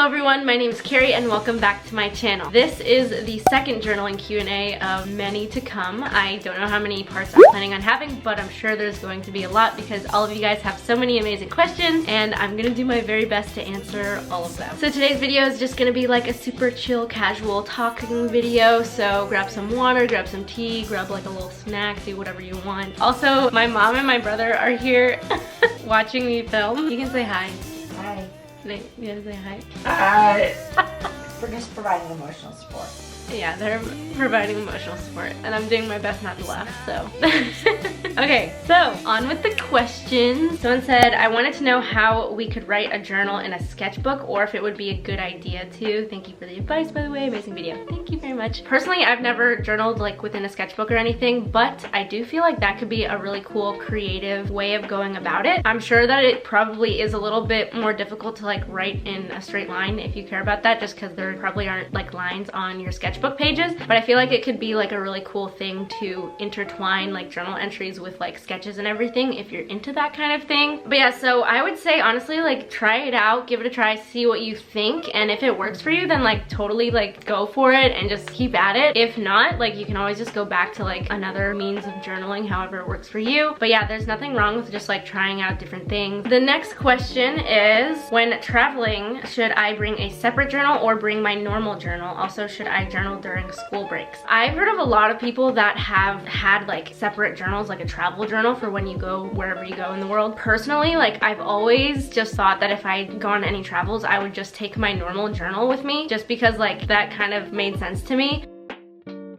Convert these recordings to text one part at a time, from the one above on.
Hello everyone, my name is Carrie and welcome back to my channel. This is the second journaling Q&A of many to come. I don't know how many parts I'm planning on having, but I'm sure there's going to be a lot because all of you guys have so many amazing questions and I'm gonna do my very best to answer all of them. So today's video is just gonna be like a super chill, casual talking video. So grab some water, grab some tea, grab like a little snack, do whatever you want. Also, my mom and my brother are here watching me film. You can say hi. Hi. You gotta say hi. Hi. We're just providing emotional support. Yeah, they're providing emotional support, and I'm doing my best not to laugh, so. Okay, so on with the questions. Someone said, I wanted to know how we could write a journal in a sketchbook, or if it would be a good idea to. Thank you for the advice, by the way, amazing video. Thank you very much. Personally, I've never journaled like within a sketchbook or anything, but I do feel like that could be a really cool, creative way of going about it. I'm sure that it probably is a little bit more difficult to like write in a straight line if you care about that, just because there probably aren't like lines on your sketchbook pages, but I feel like it could be like a really cool thing to intertwine like journal entries with like sketches and everything if you're into that kind of thing. But yeah, so I would say honestly, like try it out, give it a try, see what you think, and if it works for you, then like totally like go for it and just keep at it. If not, like you can always just go back to like another means of journaling, however it works for you. But yeah, there's nothing wrong with just like trying out different things. The next question is, when traveling, should I bring a separate journal or bring my normal journal? Also, should I journal during school breaks? I've heard of a lot of people that have had like separate journals, like a travel journal for when you go wherever you go in the world. Personally, like I've always just thought that if I'd gone any travels, I would just take my normal journal with me, just because like that kind of made sense to me.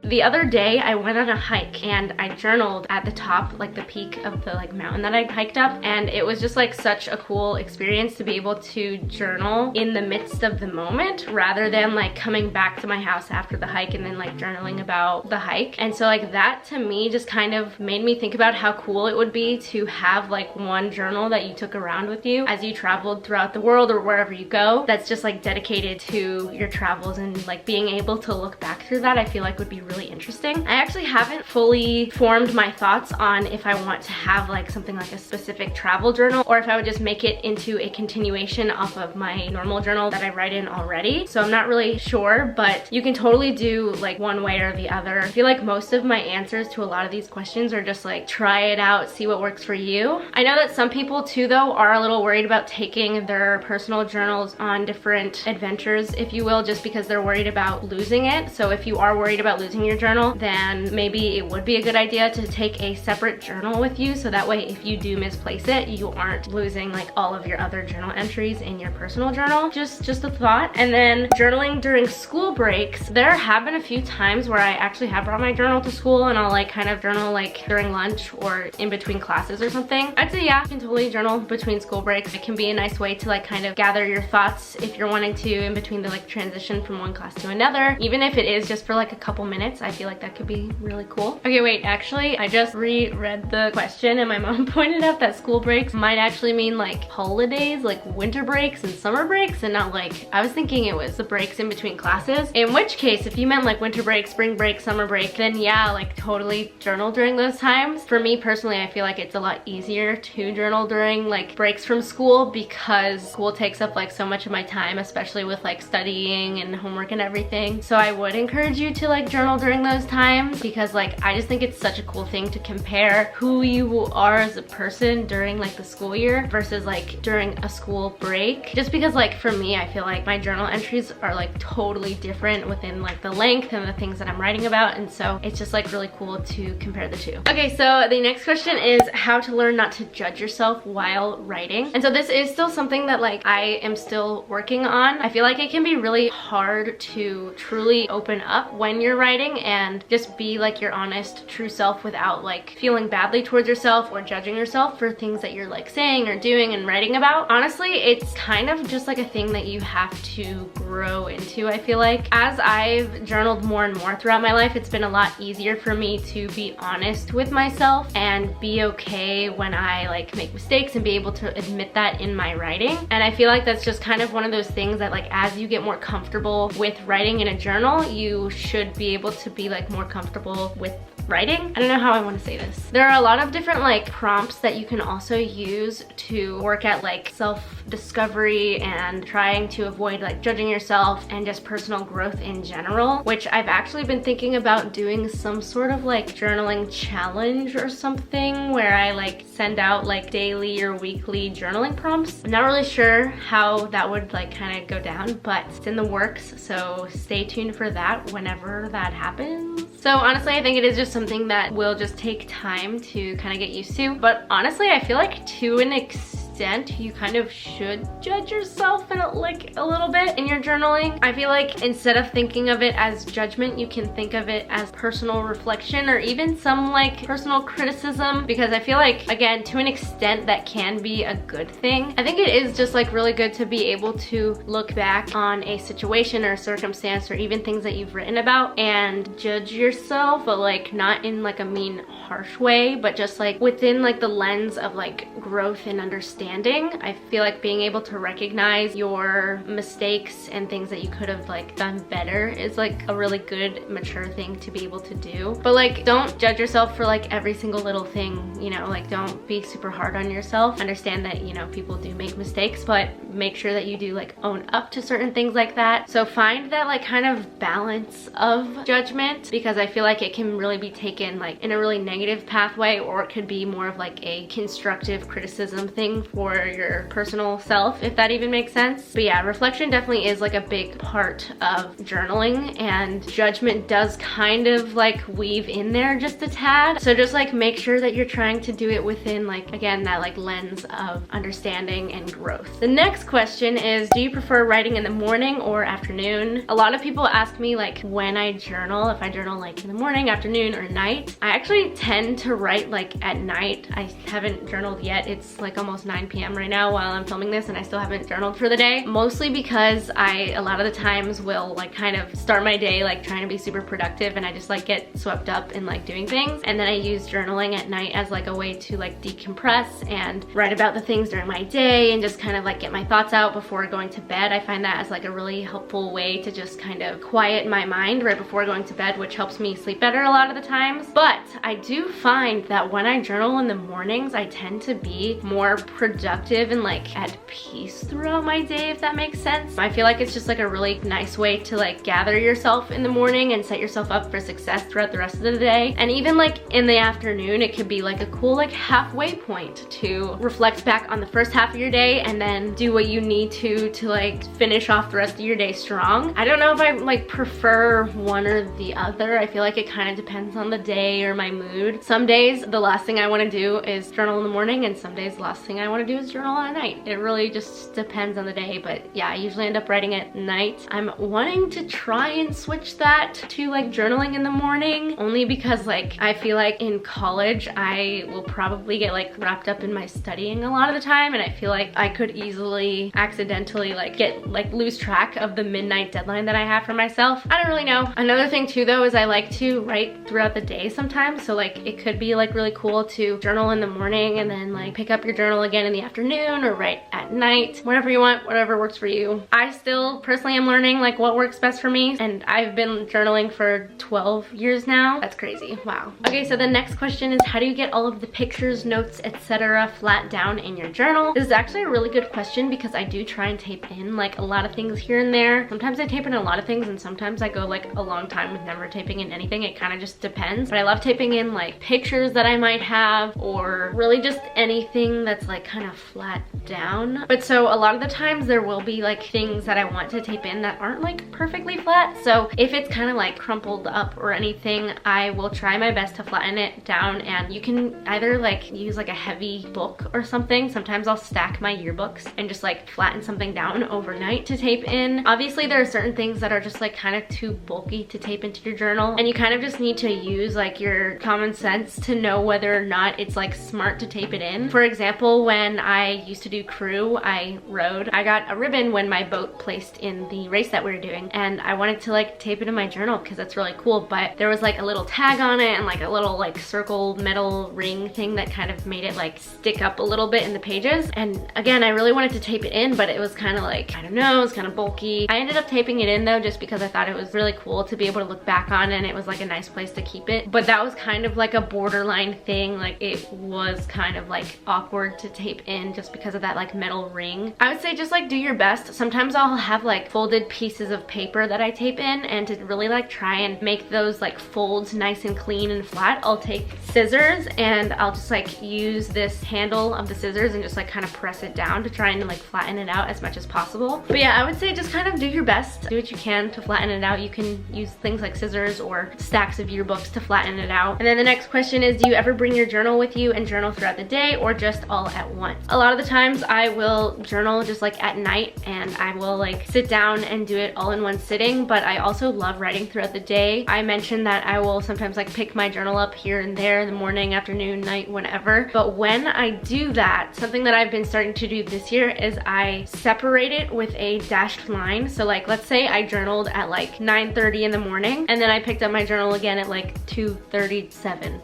The other day I went on a hike and I journaled at the top, like the peak of the like mountain that I hiked up, and it was just like such a cool experience to be able to journal in the midst of the moment rather than like coming back to my house after the hike and then like journaling about the hike. And so like that to me just kind of made me think about how cool it would be to have like one journal that you took around with you as you traveled throughout the world or wherever you go, that's just like dedicated to your travels, and like being able to look back through that I feel like would be really interesting. I actually haven't fully formed my thoughts on if I want to have like something like a specific travel journal or if I would just make it into a continuation off of my normal journal that I write in already. So I'm not really sure, but you can totally do like one way or the other. I feel like most of my answers to a lot of these questions are just like try it out, see what works for you. I know that some people too though are a little worried about taking their personal journals on different adventures, if you will, just because they're worried about losing it. So if you are worried about losing your journal, then maybe it would be a good idea to take a separate journal with you, so that way if you do misplace it, you aren't losing like all of your other journal entries in your personal journal. Just a thought. And then journaling during school breaks, there have been a few times where I actually have brought my journal to school and I'll like kind of journal like during lunch or in between classes or something. I'd say yeah, you can totally journal between school breaks. It can be a nice way to like kind of gather your thoughts if you're wanting to in between the like transition from one class to another, even if it is just for like a couple minutes. I feel like that could be really cool. Okay, wait, actually, I just reread the question and my mom pointed out that school breaks might actually mean like holidays, like winter breaks and summer breaks, and not like, I was thinking it was the breaks in between classes. In which case, if you meant like winter break, spring break, summer break, then yeah, like totally journal during those times. For me personally, I feel like it's a lot easier to journal during like breaks from school because school takes up like so much of my time, especially with like studying and homework and everything. So I would encourage you to like journal during those times, because like I just think it's such a cool thing to compare who you are as a person during like the school year versus like during a school break. Just because like for me, I feel like my journal entries are like totally different within like the length and the things that I'm writing about, and so it's just like really cool to compare the two. Okay, so the next question is how to learn not to judge yourself while writing. And so this is still something that like I am still working on. I feel like it can be really hard to truly open up when you're writing and just be like your honest, true self without like feeling badly towards yourself or judging yourself for things that you're like saying or doing and writing about. Honestly, it's kind of just like a thing that you have to grow into, I feel like. As I've journaled more and more throughout my life, it's been a lot easier for me to be honest with myself and be okay when I like make mistakes and be able to admit that in my writing. And I feel like that's just kind of one of those things that like as you get more comfortable with writing in a journal, you should be able to be like more comfortable with writing. I don't know how I want to say this. There are a lot of different like prompts that you can also use to work at like self-discovery and trying to avoid like judging yourself and just personal growth in general, which I've actually been thinking about doing some sort of like journaling challenge or something where I like send out like daily or weekly journaling prompts. I'm not really sure how that would like kind of go down, but it's in the works, so stay tuned for that whenever that happens. So honestly, I think it is just something that will just take time to kind of get used to. But honestly, I feel like to an extent, you kind of should judge yourself in a little bit in your journaling. I feel like instead of thinking of it as judgment, you can think of it as personal reflection or even some like personal criticism, because I feel like, again, to an extent that can be a good thing. I think it is just like really good to be able to look back on a situation or circumstance or even things that you've written about and judge yourself, but like not in like a mean, harsh way, but just like within like the lens of like growth and understanding. I feel like being able to recognize your mistakes and things that you could have like done better is like a really good mature thing to be able to do. But like, don't judge yourself for like every single little thing, you know, like don't be super hard on yourself. Understand that, you know, people do make mistakes, but make sure that you do like own up to certain things like that. So find that like kind of balance of judgment, because I feel like it can really be taken like in a really negative pathway, or it could be more of like a constructive criticism thing for your personal self, if that even makes sense. But yeah, reflection definitely is like a big part of journaling, and judgment does kind of like weave in there just a tad. So just like make sure that you're trying to do it within like, again, that like lens of understanding and growth. The next question is, do you prefer writing in the morning or afternoon? A lot of people ask me like when I journal, if I journal like in the morning, afternoon, or night. I actually tend to write like at night. I haven't journaled yet. It's like almost 9 p.m. right now while I'm filming this, and I still haven't journaled for the day, mostly because I a lot of the times will like kind of start my day like trying to be super productive, and I just like get swept up in like doing things, and then I use journaling at night as like a way to like decompress and write about the things during my day and just kind of like get my thoughts out before going to bed. I find that as like a really helpful way to just kind of quiet my mind right before going to bed, which helps me sleep better a lot of the times. But I do find that when I journal in the mornings, I tend to be more productive and like at peace throughout my day, if that makes sense. I feel like it's just like a really nice way to like gather yourself in the morning and set yourself up for success throughout the rest of the day. And even like in the afternoon, it could be like a cool like halfway point to reflect back on the first half of your day and then do what you need to like finish off the rest of your day strong. I don't know if I like prefer one or the other. I feel like it kind of depends on the day or my mood. Some days the last thing I want to do is journal in the morning, and some days the last thing I want to do is journal at night. It really just depends on the day, but yeah, I usually end up writing at night. I'm wanting to try and switch that to like journaling in the morning, only because like I feel like in college I will probably get like wrapped up in my studying a lot of the time, and I feel like I could easily accidentally like lose track of the midnight deadline that I have for myself. I don't really know. Another thing too though is I like to write throughout the day sometimes, so like it could be like really cool to journal in the morning and then like pick up your journal again in the afternoon, or write at night, whatever you want, whatever works for you. I still personally am learning like what works best for me, and I've been journaling for 12 years now. That's crazy. Wow. Okay, so the next question is, how do you get all of the pictures, notes, etc. flat down in your journal? This is actually a really good question, because I do try and tape in like a lot of things here and there. Sometimes I tape in a lot of things, and sometimes I go like a long time with never taping in anything. It kind of just depends, but I love taping in like pictures that I might have, or really just anything that's like kind of flat down. But so a lot of the times there will be like things that I want to tape in that aren't like perfectly flat, so if it's kind of like crumpled up or anything, I will try my best to flatten it down. And you can either like use like a heavy book or something. Sometimes I'll stack my yearbooks and just like flatten something down overnight to tape in. Obviously there are certain things that are just like kind of too bulky to tape into your journal, and you kind of just need to use like your common sense to know whether or not it's like smart to tape it in. For example, when when I used to do crew, I rowed. I got a ribbon when my boat placed in the race that we were doing, and I wanted to like tape it in my journal because that's really cool, but there was like a little tag on it and like a little like circle metal ring thing that kind of made it like stick up a little bit in the pages. And again, I really wanted to tape it in, but it was kind of like, I don't know, it was kind of bulky. I ended up taping it in though, just because I thought it was really cool to be able to look back on, and it was like a nice place to keep it. But that was kind of like a borderline thing. Like it was kind of like awkward to tape in just because of that like metal ring. I would say just like do your best. Sometimes I'll have like folded pieces of paper that I tape in, and to really like try and make those like folds nice and clean and flat, I'll take scissors and I'll just like use this handle of the scissors and just like kind of press it down to try and like flatten it out as much as possible. But yeah, I would say just kind of do your best. Do what you can to flatten it out. You can use things like scissors or stacks of yearbooks to flatten it out. And then the next question is, do you ever bring your journal with you and journal throughout the day, or just all at once? A lot of the times I will journal just like at night, and I will like sit down and do it all in one sitting, but I also love writing throughout the day. I mentioned that I will sometimes like pick my journal up here and there in the morning, afternoon, night, whenever. But when I do that, something that I've been starting to do this year is I separate it with a dashed line. So like, let's say I journaled at like 9:30 in the morning, and then I picked up my journal again at like 2:37.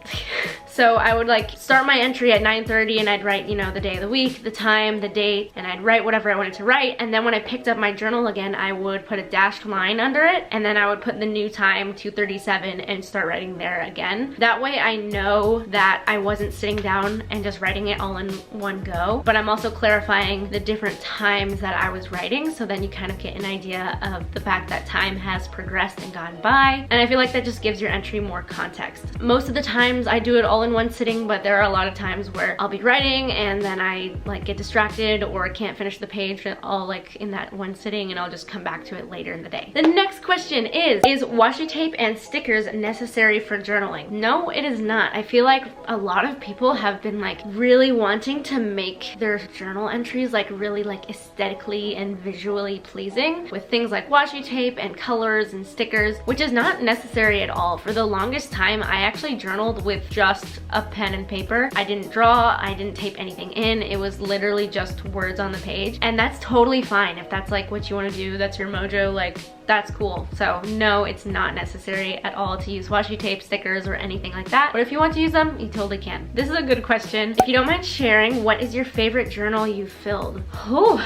So I would like start my entry at 9:30 and I'd write, you know, the day of the week, the time, the date, and I'd write whatever I wanted to write. And then when I picked up my journal again, I would put a dashed line under it, and then I would put the new time, 2:37, and start writing there again. That way I know that I wasn't sitting down and just writing it all in one go, but I'm also clarifying the different times that I was writing, so then you kind of get an idea of the fact that time has progressed and gone by. And I feel like that just gives your entry more context. Most of the times I do it all in one sitting, but there are a lot of times where I'll be writing and then I like get distracted or can't finish the page all like in that one sitting, and I'll just come back to it later in the day. The next question is washi tape and stickers necessary for journaling? No, it is not. I feel like a lot of people have been like really wanting to make their journal entries like really like aesthetically and visually pleasing with things like washi tape and colors and stickers, which is not necessary at all. For the longest time, I actually journaled with just a pen and paper. I didn't draw, I didn't tape anything in. It was literally just words on the page, and that's totally fine. If that's like what you want to do, that's your mojo, like that's cool. So no, it's not necessary at all to use washi tape, stickers, or anything like that. But if you want to use them, you totally can. This is a good question. If you don't mind sharing, what is your favorite journal you filled? Oh,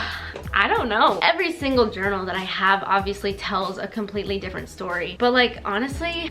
I don't know. Every single journal that I have obviously tells a completely different story. But like, honestly,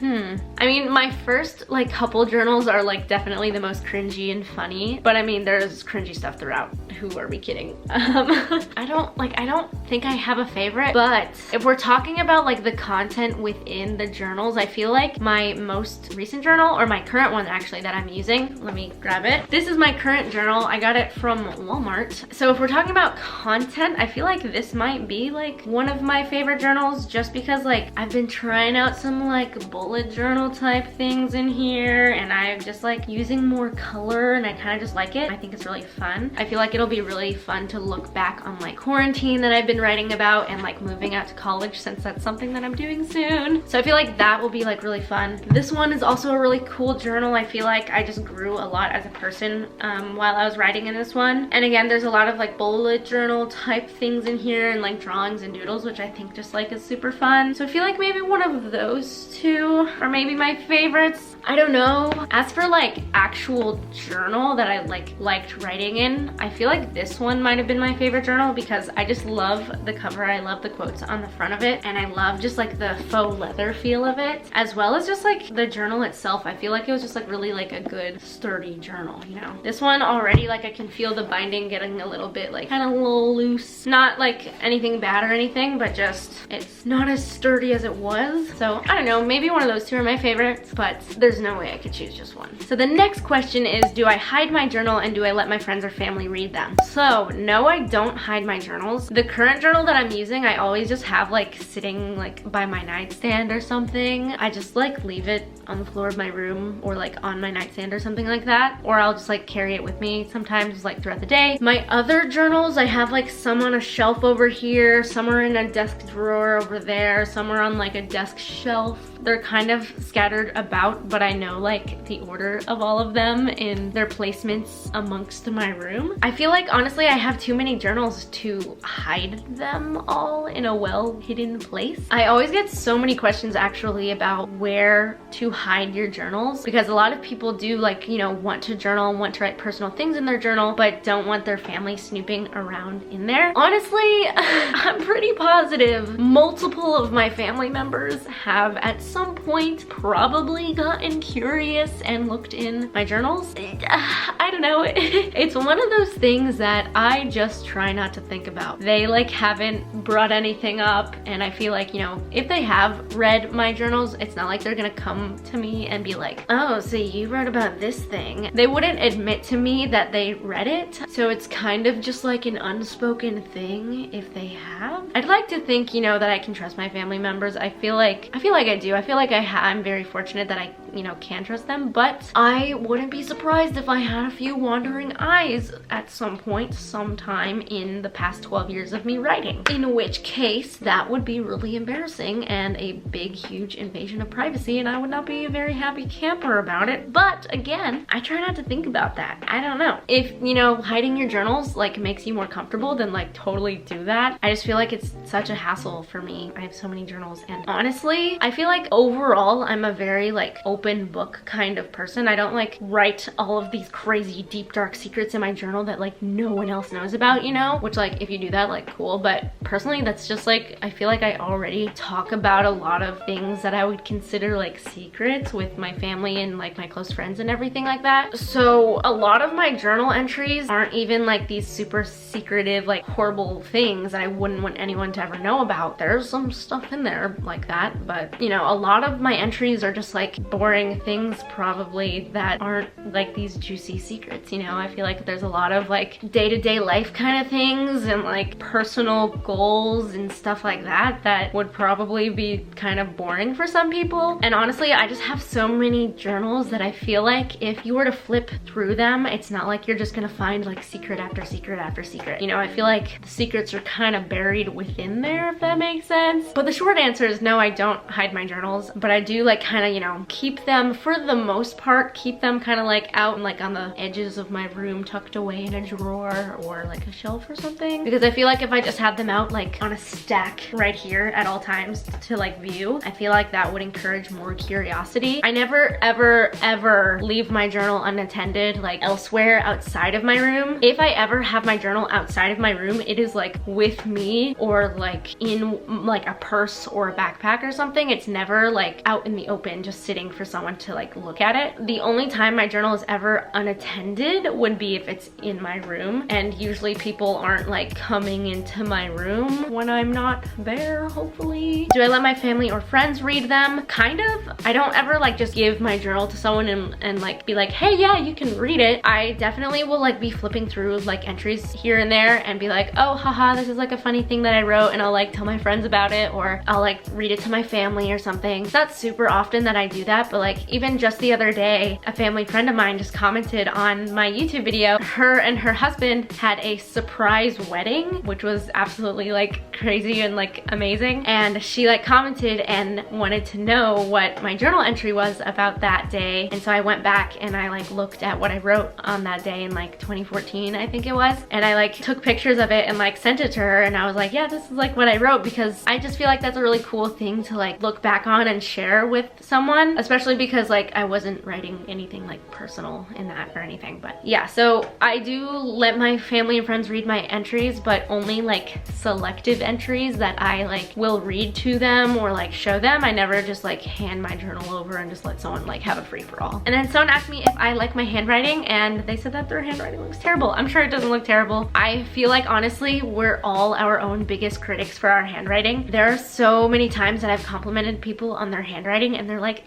I mean, my first like couple journals are like definitely the most cringy and funny. But I mean, there's cringy stuff throughout. Who are we kidding? I don't think I have a favorite, but if we're talking about like the content within the journals, I feel like my most recent journal, or my current one actually that I'm using, let me grab it. This is my current journal. I got it from Walmart. So if we're talking about content, I feel like this might be like one of my favorite journals, just because like I've been trying out some like bullet journal type things in here, and I'm just like using more color, and I kind of just like it. I think it's really fun. I feel like it'll be really fun to look back on like quarantine that I've been writing about, and like moving out to college, since that's something that I'm doing soon. So I feel like that will be like really fun. This one is also a really cool journal. I feel like I just grew a lot as a person while I was writing in this one. And again, there's a lot of like bullet journal type things in here, and like drawings and doodles, which I think just like is super fun. So I feel like maybe one of those two, or maybe my favorites. I don't know. As for like actual journal that I liked writing in, I feel like this one might have been my favorite journal, because I just love the cover. I love the quotes on the front of it, and I love just like the faux leather feel of it, as well as just like the journal itself. I feel like it was just like really like a good sturdy journal, you know. This one already, like I can feel the binding getting a little bit like kind of a little loose. Not like anything bad or anything, but just it's not as sturdy as it was. So I don't know, maybe one of those two are my favorites, but there's no way I could choose just one. So the next question is, do I hide my journal and do I let my friends or family read them? So no, I don't hide my journals. The current journal that I'm using, I always just have like sitting like by my nightstand or something. I just like leave it on the floor of my room, or like on my nightstand or something like that, or I'll just like carry it with me sometimes like throughout the day. My other journals, I have like some on a shelf over here, some are in a desk drawer over there, some are on like a desk shelf. They're kind of scattered about, but I know like the order picture of all of them in their placements amongst my room. I feel like honestly I have too many journals to hide them all in a well hidden place. I always get so many questions actually about where to hide your journals, because a lot of people do like, you know, want to journal and want to write personal things in their journal, but don't want their family snooping around in there. Honestly, I'm pretty positive multiple of my family members have at some point probably gotten curious and looked in my journals. I don't know. It's one of those things that I just try not to think about. They like haven't brought anything up, and I feel like, you know, if they have read my journals, it's not like they're gonna come to me and be like, oh, so you wrote about this thing. They wouldn't admit to me that they read it, so it's kind of just like an unspoken thing if they have. I'd like to think, you know, that I can trust my family members. I feel like I do. I feel like I'm very fortunate that I, you know, can trust them, but I wouldn't be surprised if I had a few wandering eyes at some point, sometime in the past 12 years of me writing. In which case, that would be really embarrassing and a big, huge invasion of privacy, and I would not be a very happy camper about it. But again, I try not to think about that. I don't know. If, you know, hiding your journals like makes you more comfortable, then like totally do that. I just feel like it's such a hassle for me. I have so many journals, and honestly, I feel like overall I'm a very like open book kind of person. I don't like write all of these crazy deep dark secrets in my journal that like no one else knows about, you know, which like if you do that, like cool, but personally that's just like, I feel like I already talk about a lot of things that I would consider like secrets with my family and like my close friends and everything like that. So a lot of my journal entries aren't even like these super secretive like horrible things that I wouldn't want anyone to ever know about. There's some stuff in there like that, but you know, a lot of my entries are just like boring things probably that aren't like these juicy secrets, you know. I feel like there's a lot of like day-to-day life kind of things and like personal goals and stuff like that that would probably be kind of boring for some people. And honestly, I just have so many journals that I feel like if you were to flip through them, it's not like you're just gonna find like secret after secret after secret. You know, I feel like the secrets are kind of buried within there, if that makes sense. But the short answer is no, I don't hide my journals, but I do like kind of, you know, keep them for the most part, keep them kind of like out and like on the edges of my room, tucked away in a drawer or like a shelf or something, because I feel like if I just had them out like on a stack right here at all times to like view, I feel like that would encourage more curiosity. I never ever leave my journal unattended like elsewhere outside of my room. If I ever have my journal outside of my room, it is like with me or like in like a purse or a backpack or something. It's never like out in the open just sitting for someone to like look at it. The only time my journal is ever unattended would be if it's in my room, and usually people aren't like coming into my room when I'm not there, hopefully. Do I let my family or friends read them? Kind of. I don't ever like just give my journal to someone and like be like, hey, yeah, you can read it. I definitely will like be flipping through like entries here and there and be like, oh, haha, this is like a funny thing that I wrote, and I'll like tell my friends about it, or I'll like read it to my family or something. It's not super often that I do that, but like even just the other day, a family friend of mine just commented on my YouTube video. Her and her husband had a surprise wedding, which was absolutely like crazy and like amazing, and she like commented and wanted to know what my journal entry was about that day. And so I went back and I like looked at what I wrote on that day in like 2014, I think it was, and I like took pictures of it and like sent it to her, and I was like, yeah, this is like what I wrote, because I just feel like that's a really cool thing to like look back on and share with someone, especially because like I wasn't writing anything like personal in that or anything. But yeah, so I do let my family and friends read my entries, but only like selective entries that I like will read to them or like show them. I never just like hand my journal over and just let someone like have a free-for-all. And then someone asked me if I like my handwriting, and they said that their handwriting looks terrible. I'm sure it doesn't look terrible. I feel like honestly we're all our own biggest critics for our handwriting. There are so many times that I've complimented people on their handwriting and they're like,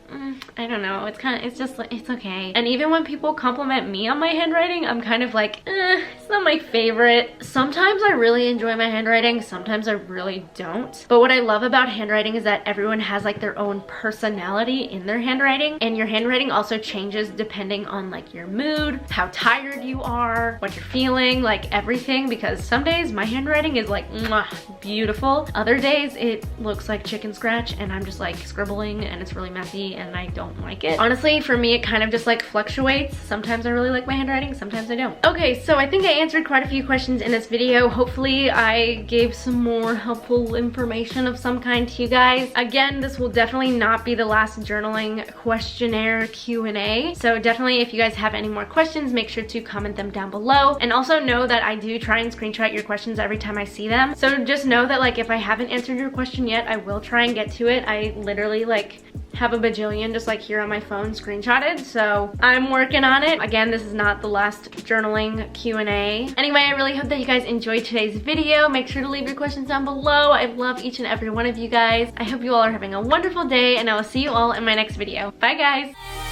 I don't know, it's just like, it's okay. And even when people compliment me on my handwriting, I'm kind of like, it's not my favorite. Sometimes I really enjoy my handwriting, sometimes I really don't. But what I love about handwriting is that everyone has like their own personality in their handwriting, and your handwriting also changes depending on like your mood, how tired you are, what you're feeling, like everything, because some days my handwriting is like beautiful. Other days it looks like chicken scratch and I'm just like scribbling and it's really messy and I don't don't like it. Honestly, for me, it kind of just like fluctuates. Sometimes I really like my handwriting, sometimes I don't. Okay, so I think I answered quite a few questions in this video. Hopefully I gave some more helpful information of some kind to you guys. Again, this will definitely not be the last journaling questionnaire Q&A. So definitely if you guys have any more questions, make sure to comment them down below. And also know that I do try and screenshot your questions every time I see them. So just know that like if I haven't answered your question yet, I will try and get to it. I literally like have a bajillion just like here on my phone screenshotted, so I'm working on it. Again, this is not the last journaling Q&A. Anyway, I really hope that you guys enjoyed today's video. Make sure to leave your questions down below. I love each and every one of you guys. I hope you all are having a wonderful day, and I will see you all in my next video. Bye guys!